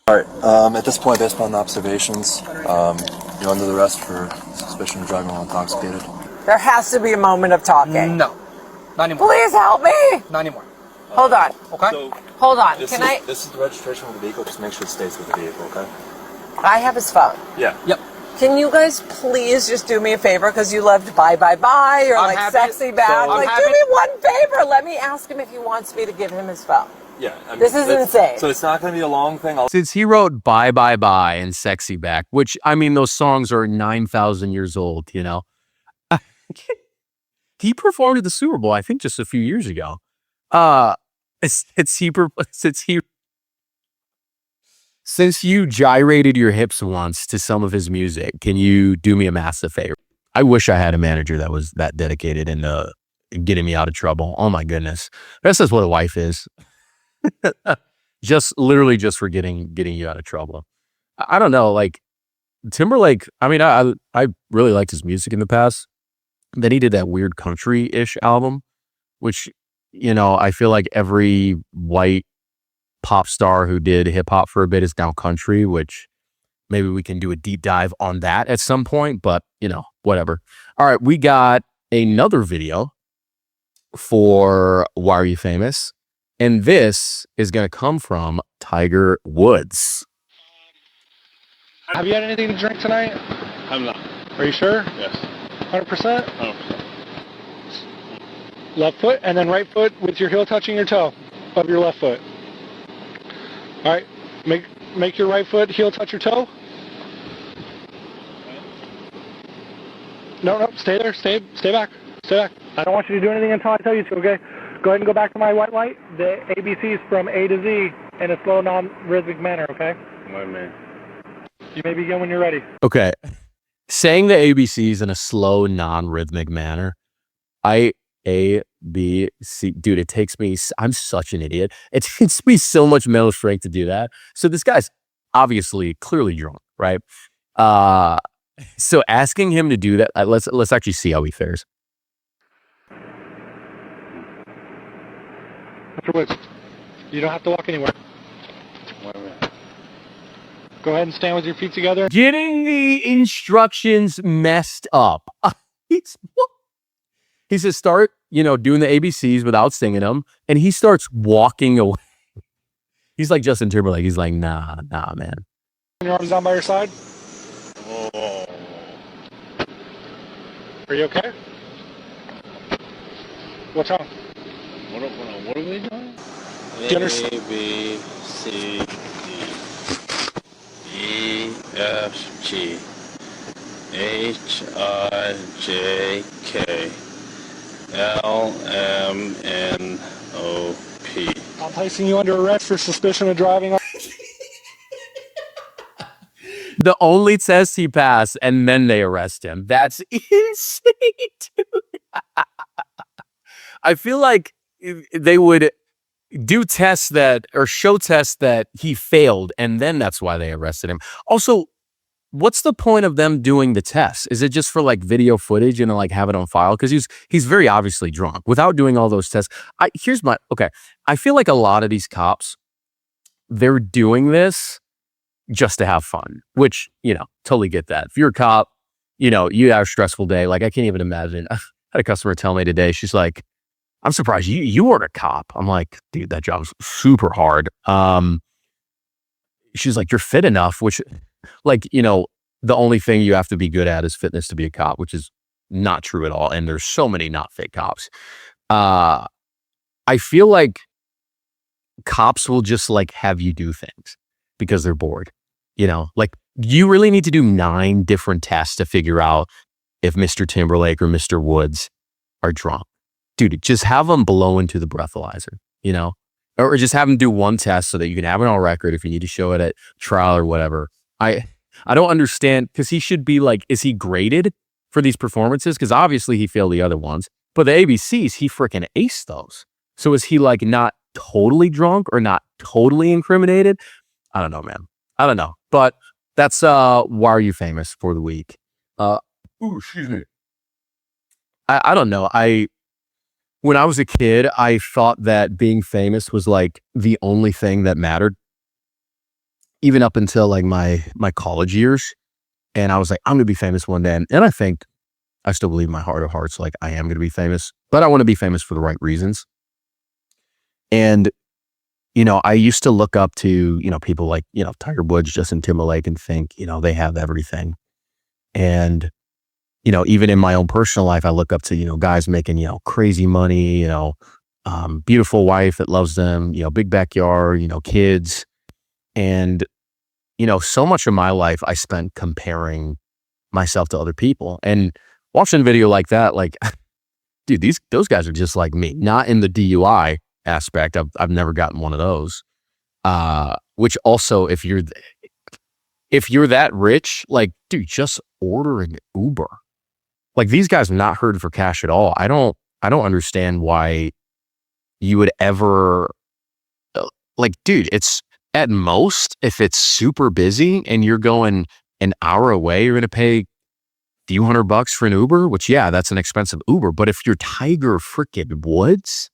All right. At this point, based upon the observations, you're under the arrest for suspicion of driving while intoxicated. There has to be a moment of talking. No. Not anymore. Please help me. Not anymore. Hold on. Okay? So Hold on. this is the registration of the vehicle. Just make sure it stays with the vehicle, okay? I have his phone. Yeah. Yep. Can you guys please just do me a favor? Because you loved Bye Bye Bye or I'm like happy- Sexy Back. so I'm Like, happy- do me one favor. Let me ask him if he wants me to give him his phone. Yeah. I mean, This is that's- insane. So it's not going to be a long thing. I'll Since he wrote Bye Bye Bye and Sexy Back, which, I mean, those songs are 9,000 years old, you know? He performed at the Super Bowl, I think, just a few years ago. Since you gyrated your hips once to some of his music, can you do me a massive favor? I wish I had a manager that was that dedicated in getting me out of trouble. Oh my goodness. That's just what a wife is. Literally just for getting you out of trouble. I don't know, like Timberlake, I mean, I really liked his music in the past. Then he did that weird country-ish album, which, you know, I feel like every white pop star who did hip hop for a bit is now country, which maybe we can do a deep dive on that at some point, but you know, whatever. All right, we got another video for Why Are You Famous? And this is going to come from Tiger Woods. Have you had anything to drink tonight? I'm not. Are you sure? Yes. 100%? 100%. Left foot and then right foot with your heel touching your toe of your left foot. All right. Make your right foot heel touch your toe. No, stay there. Stay back. Stay back. I don't want you to do anything until I tell you to, okay? Go ahead and go back to my white light. The ABCs from A to Z in a slow, non-rhythmic manner, okay? My man. You may begin when you're ready. Okay. Saying the ABCs in a slow, non-rhythmic manner. A, B, C. Dude, it takes me, I'm such an idiot. It takes me so much mental strength to do that. So this guy's obviously clearly drunk, right? So asking him to do that, let's actually see how he fares. Mr. Woods, you don't have to walk anywhere. My man. Go ahead and stand with your feet together. Getting the instructions messed up. He says start, you know, doing the ABCs without singing them, and he starts walking away. He's like Justin Timberlake. He's like, nah, man. Your arms down by your side. Oh. Are you okay? What's wrong? What are we doing? Do you understand? A, B, C, D, E, F, G, H, I, J, K, L, M, N, O, P. I'm placing you under arrest for suspicion of driving. The only test he passed, and then they arrest him. That's insane, dude. I feel like they would do tests or show tests that he failed, and then that's why they arrested him. Also, what's the point of them doing the tests? Is it just for like video footage and like have it on file? Because he's very obviously drunk. Without doing all those tests, I feel like a lot of these cops, they're doing this just to have fun, which, you know, totally get that. If you're a cop, you know, you have a stressful day. Like I can't even imagine. I had a customer tell me today, she's like, I'm surprised you weren't a cop. I'm like, dude, that job's super hard. She's like, you're fit enough, which like, you know, the only thing you have to be good at is fitness to be a cop, which is not true at all. And there's so many not fit cops. I feel like cops will just like have you do things because they're bored. You know, like you really need to do 9 different tests to figure out if Mr. Timberlake or Mr. Woods are drunk. Dude, just have them blow into the breathalyzer, you know, or just have them do one test so that you can have it on record if you need to show it at trial or whatever. I don't understand, because he should be like, is he graded for these performances? Because obviously he failed the other ones, but the ABCs, he freaking aced those. So is he like not totally drunk or not totally incriminated? I don't know, man. I don't know. But that's Why Are You Famous for the week. Excuse me. I don't know. When I was a kid, I thought that being famous was like the only thing that mattered, even up until like my college years. And I was like, I'm going to be famous one day. And I think I still believe in my heart of hearts, like I am going to be famous, but I want to be famous for the right reasons. And, you know, I used to look up to, you know, people like, you know, Tiger Woods, Justin Timberlake, and think, you know, they have everything. And, even in my own personal life, I look up to, guys making, crazy money, beautiful wife that loves them, big backyard, kids. And, so much of my life I spent comparing myself to other people, and watching a video like that, like, dude, those guys are just like me, not in the DUI aspect. I've never gotten one of those. Which also, if you're that rich, like, dude, just order an Uber. Like, these guys are not hurting for cash at all. I don't understand why you would ever, like, dude, it's at most, if it's super busy and you're going an hour away, you're going to pay a few $100 for an Uber, which, yeah, that's an expensive Uber. But if you're Tiger frickin' Woods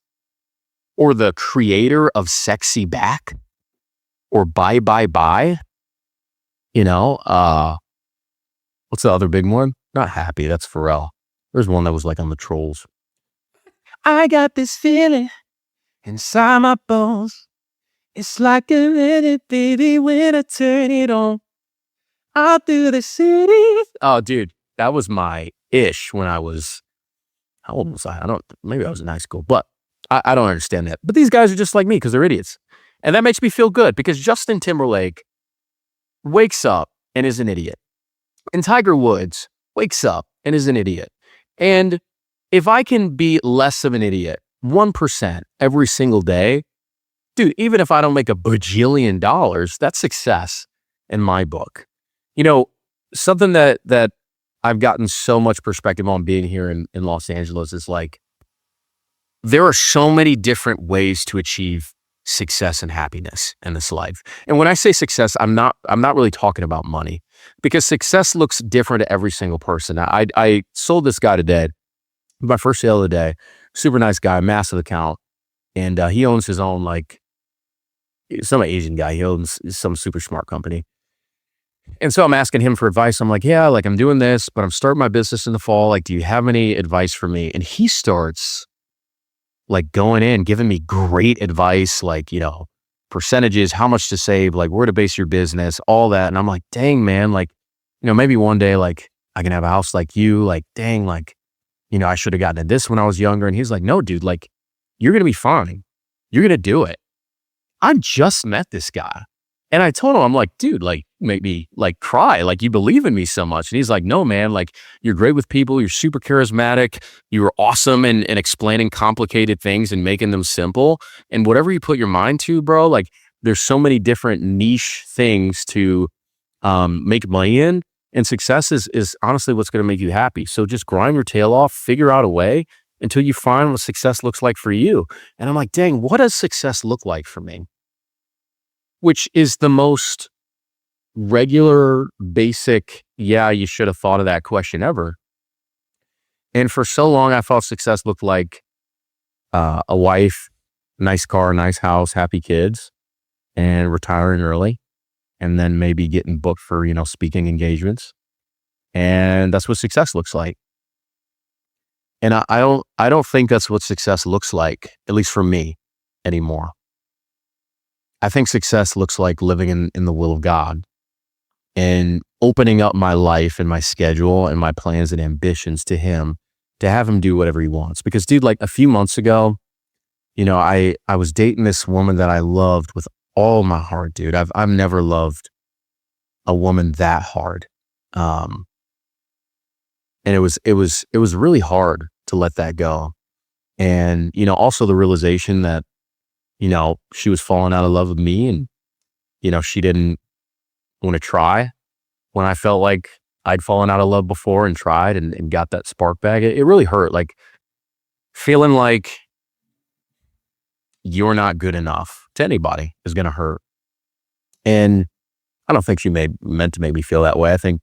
or the creator of Sexy Back or Bye Bye Bye, what's the other big one? Not Happy. That's Pharrell. There's one that was like on the Trolls. I got this feeling inside my bones. It's like a minute, baby, when I turn it on. Out through the city. Oh, dude, that was my ish when I was, how old was I? Maybe I was in high school, but I don't understand that. But these guys are just like me because they're idiots. And that makes me feel good because Justin Timberlake wakes up and is an idiot. And Tiger Woods wakes up and is an idiot. And if I can be less of an idiot, 1% every single day, dude, even if I don't make a bajillion dollars, that's success in my book. Something that I've gotten so much perspective on being here in Los Angeles is like, there are so many different ways to achieve success and happiness in this life. And when I say success, I'm not really talking about money, because success looks different to every single person. I sold this guy today, my first sale of the day, super nice guy, massive account. And he owns his own, like, some Asian guy. He owns some super smart company. And so I'm asking him for advice. I'm like, yeah, like, I'm doing this, but I'm starting my business in the fall. Like, do you have any advice for me? And he starts like going in, giving me great advice, like, percentages, how much to save, like where to base your business, all that. And I'm like, dang, man, like, maybe one day, like, I can have a house like you, like, dang, like, I should have gotten into this when I was younger. And he's like, no, dude, like, you're going to be fine. You're going to do it. I just met this guy. And I told him, I'm like, dude, like, make me like cry. Like, you believe in me so much. And he's like, no, man, like, you're great with people. You're super charismatic. You were awesome in explaining complicated things and making them simple. And whatever you put your mind to, bro, like, there's so many different niche things to make money in. And success is honestly what's going to make you happy. So just grind your tail off, figure out a way until you find what success looks like for you. And I'm like, dang, what does success look like for me? Which is the most regular, basic, yeah, you should have thought of that question ever. And for so long, I thought success looked like a wife, nice car, nice house, happy kids, and retiring early, and then maybe getting booked for, speaking engagements. And that's what success looks like. And I don't think that's what success looks like, at least for me, anymore. I think success looks like living in the will of God and opening up my life and my schedule and my plans and ambitions to Him, to have Him do whatever He wants. Because, dude, like, a few months ago, I was dating this woman that I loved with all my heart, dude. I've never loved a woman that hard. And it was really hard to let that go. And, also the realization that, she was falling out of love with me, and, she didn't want to try when I felt like I'd fallen out of love before and tried and got that spark back. It really hurt. Like, feeling like you're not good enough to anybody is going to hurt. And I don't think she meant to make me feel that way. I think,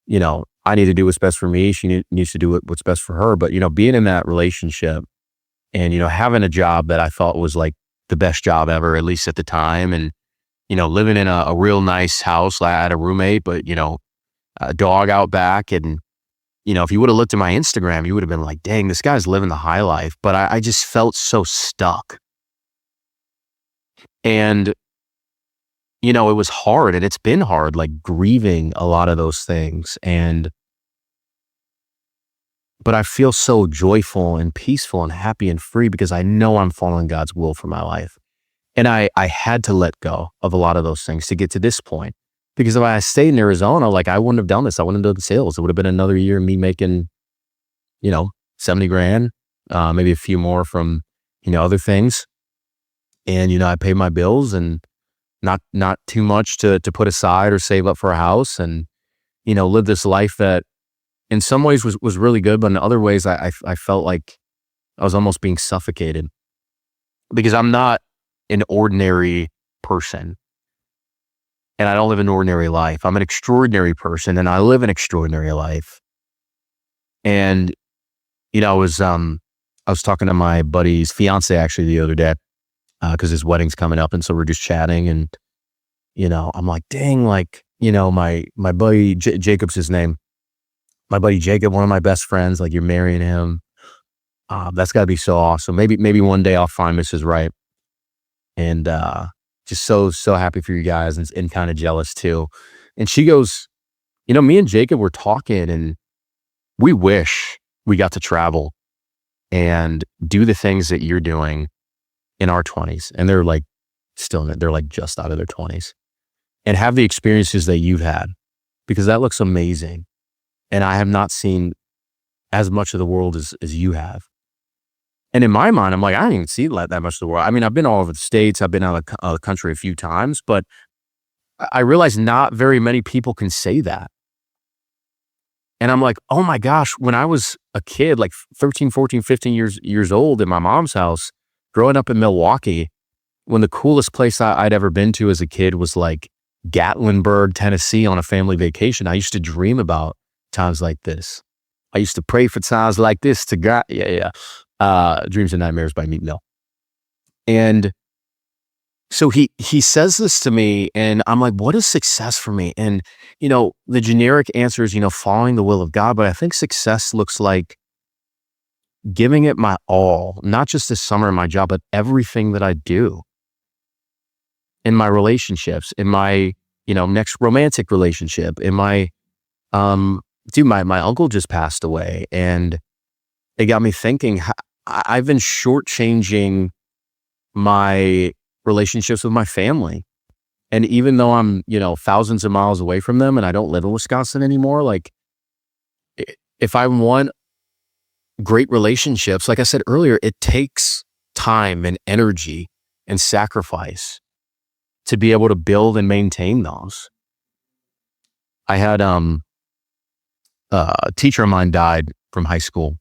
I need to do what's best for me. She needs to do what's best for her. But, being in that relationship and, having a job that I thought was like the best job ever, at least at the time. And, living in a real nice house. I had a roommate, but, a dog out back. And, if you would have looked at my Instagram, you would have been like, dang, this guy's living the high life. But I just felt so stuck. And, you know, it was hard, and it's been hard, like grieving a lot of those things. But I feel so joyful and peaceful and happy and free because I know I'm following God's will for my life. And I had to let go of a lot of those things to get to this point. Because if I stayed in Arizona, like I wouldn't have done this. I wouldn't have done sales. It would have been another year of me making, you know, 70 grand, maybe a few more from, you know, other things. And, you know, I paid my bills and not too much to put aside or save up for a house, and, you know, live this life that in some ways was really good. But in other ways, I felt like I was almost being suffocated because I'm not an ordinary person. And I don't live an ordinary life. I'm an extraordinary person, and I live an extraordinary life. And, you know, I was talking to my buddy's fiance actually the other day, because his wedding's coming up. And so we're just chatting, and, you know, I'm like, dang, like, you know, my buddy, Jacob's his name. My buddy Jacob, one of my best friends, like, you're marrying him. That's gotta be so awesome. Maybe one day I'll find Mrs. Right. And, just so happy for you guys, and kind of jealous too. And she goes, you know, me and Jacob were talking, and we wish we got to travel and do the things that you're doing in our 20s. And they're like they're like just out of their 20s, and have the experiences that you've had, because that looks amazing. And I have not seen as much of the world as you have. And in my mind, I'm like, I didn't even see that much of the world. I mean, I've been all over the States. I've been out of the country a few times, but I realize not very many people can say that. And I'm like, oh my gosh, when I was a kid, like 13, 14, 15 years old in my mom's house, growing up in Milwaukee, when the coolest place I'd ever been to as a kid was like Gatlinburg, Tennessee on a family vacation, I used to dream about times like this. I used to pray for times like this to God. Yeah. Dreams and Nightmares by Meek Mill. And so he says this to me, and I'm like, what is success for me? And, you know, the generic answer is, you know, following the will of God. But I think success looks like giving it my all, not just this summer in my job, but everything that I do in my relationships, in my, you know, next romantic relationship, in my, my uncle just passed away, and it got me thinking, I've been shortchanging my relationships with my family. And even though I'm, you know, thousands of miles away from them and I don't live in Wisconsin anymore, like, if I want great relationships, like I said earlier, it takes time and energy and sacrifice to be able to build and maintain those. I had a teacher of mine died from high school,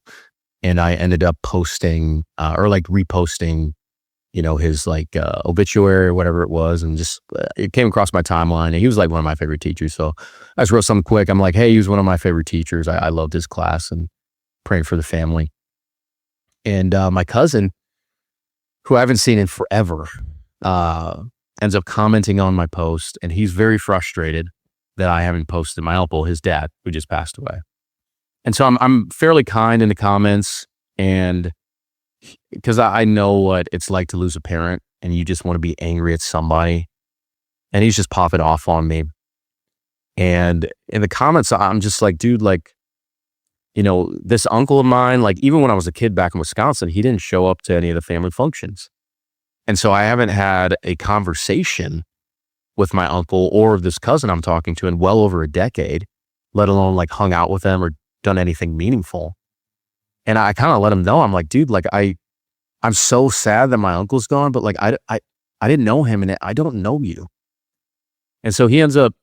and I ended up posting or like reposting, you know, his like obituary or whatever it was, and just it came across my timeline. And he was like one of my favorite teachers, so I just wrote something quick. I'm like, hey, he was one of my favorite teachers. I loved his class, and praying for the family. And my cousin, who I haven't seen in forever, ends up commenting on my post, and he's very frustrated that I haven't posted my uncle, his dad, who just passed away. And so I'm fairly kind in the comments, and because I know what it's like to lose a parent, and you just want to be angry at somebody, and he's just popping off on me. And in the comments, I'm just like, dude, like, you know, this uncle of mine, like, even when I was a kid back in Wisconsin, he didn't show up to any of the family functions. And so I haven't had a conversation with my uncle or this cousin I'm talking to in well over a decade, let alone like hung out with them or done anything meaningful. And I kind of let him know, I'm like, dude, like, I'm so sad that my uncle's gone, but like, I didn't know him, and I don't know you. And so he ends up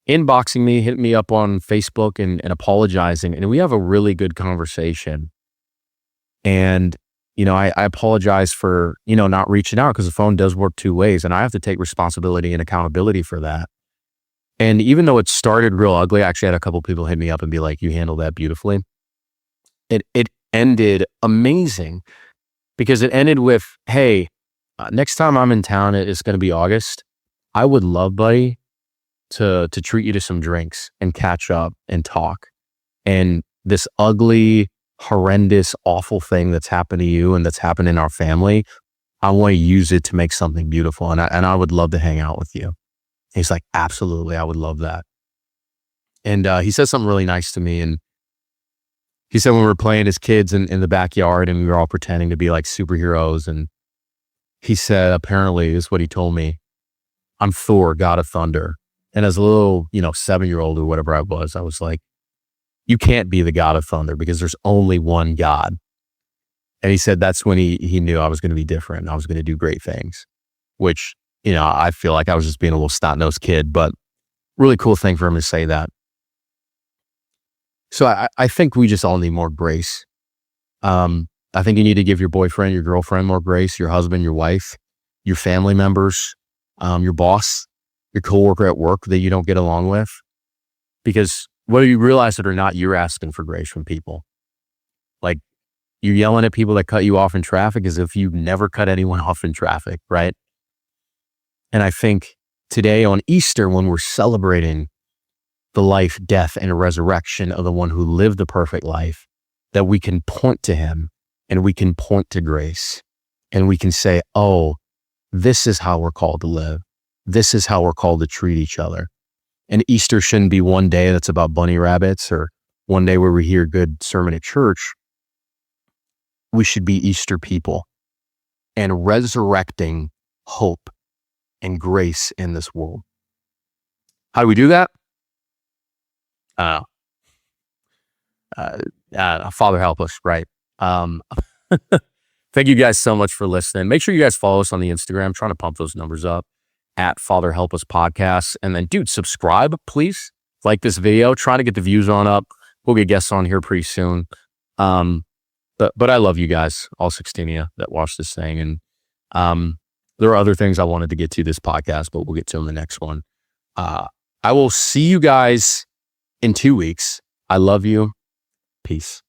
inboxing me, hitting me up on Facebook and apologizing. And we have a really good conversation. And, you know, I apologize for, you know, not reaching out, because the phone does work two ways, and I have to take responsibility and accountability for that. And even though it started real ugly, I actually had a couple people hit me up and be like, you handled that beautifully. It ended amazing, because it ended with, hey, next time I'm in town, it's going to be August. I would love, buddy, to treat you to some drinks and catch up and talk. And this ugly, horrendous, awful thing that's happened to you and that's happened in our family, I want to use it to make something beautiful. And I would love to hang out with you. He's like, absolutely, I would love that. And he said something really nice to me. And he said when we were playing as kids in the backyard and we were all pretending to be like superheroes. And he said, apparently, this is what he told me, I'm Thor, God of Thunder. And as a little, 7-year-old or whatever I was like, you can't be the God of Thunder because there's only one God. And he said that's when he knew I was going to be different and I was going to do great things, which, I feel like I was just being a little snot-nosed kid, but really cool thing for him to say that. So I think we just all need more grace. I think you need to give your boyfriend, your girlfriend more grace, your husband, your wife, your family members, your boss, your coworker at work that you don't get along with. Because whether you realize it or not, you're asking for grace from people. Like, you're yelling at people that cut you off in traffic as if you've never cut anyone off in traffic, right? And I think today on Easter, when we're celebrating the life, death, and resurrection of the one who lived the perfect life, that we can point to him and we can point to grace and we can say, oh, this is how we're called to live. This is how we're called to treat each other. And Easter shouldn't be one day that's about bunny rabbits or one day where we hear a good sermon at church. We should be Easter people and resurrecting hope and grace in this world. How do we do that? Father, help us, right? Thank you guys so much for listening. Make sure you guys follow us on the Instagram. I'm trying to pump those numbers up at Father Help Us Podcast. And then, dude, subscribe, please. Like this video. Trying to get the views on up. We'll get guests on here pretty soon. But I love you guys, all 16 of you that watch this thing. And there are other things I wanted to get to this podcast, but we'll get to in the next one. I will see you guys in 2 weeks. I love you. Peace.